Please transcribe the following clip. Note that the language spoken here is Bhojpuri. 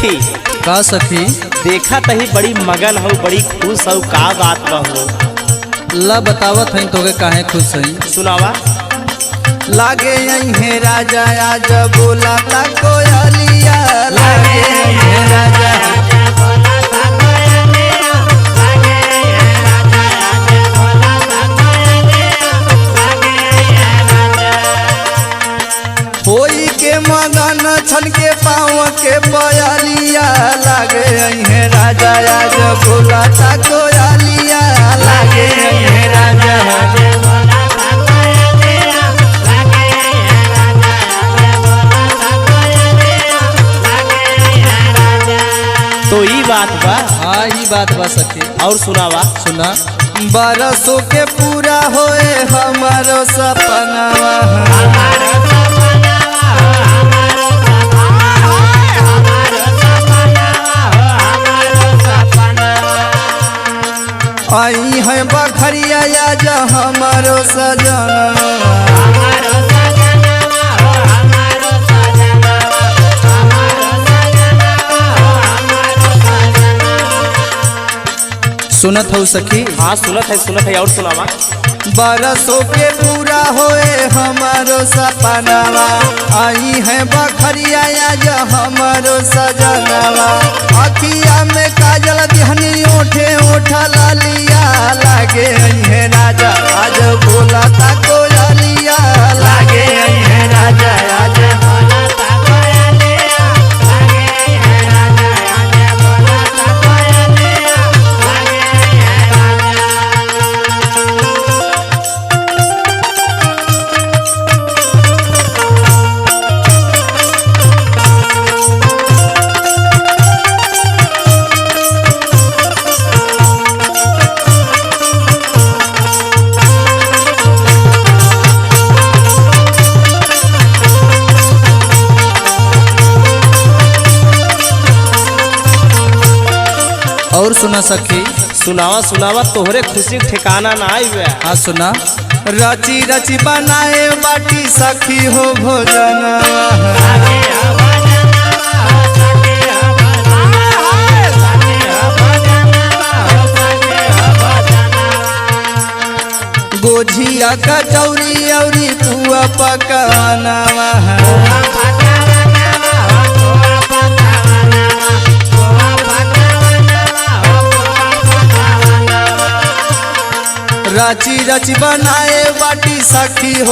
सखी। का सखी? देखा तही बड़ी मगन हो, बड़ी खुश हो, का बात बा हो? ला बतावत है तोके काहे खुश है? सुनावा। लागे है राजा आज बोला ता कोयलिया, लागे है राजा होई के मगन छन के पाँव के पयलिया, लागे है राजा आज बोला ता कोयलिया, लागे है राजा। तो ई बात बा। हाँ ई बात बा सखी। और सुनावा। सुना। बरसों के पूरा होए हमारो सपनावा, आई है बखरिया आज हमारो सजना, सुनत हो सखी? हाँ सुनत है और सुनावा। बरसों के पूरा होए हमारो सपनावा, आई है बखरिया आज हमारो सजनावा, अखिया में काजल दिहनी ओठे ओठा लालिया, लागे है राजा आज बोला ता कोयलिया, लागे है राजा आज बोला ता कोयलिया, लागे है राजा आज बोला ता कोयलिया, लागे है राजा। और सुना सखी? सुनावा तोहरे खुशी ठिकाना ना आई बे। हाँ सुना। रची रची बनाए बाटी सखी हो भोजन, गोझिया कचौरी औरी पुआ पकवानवा, रची रची बनाए बाटी सखी हो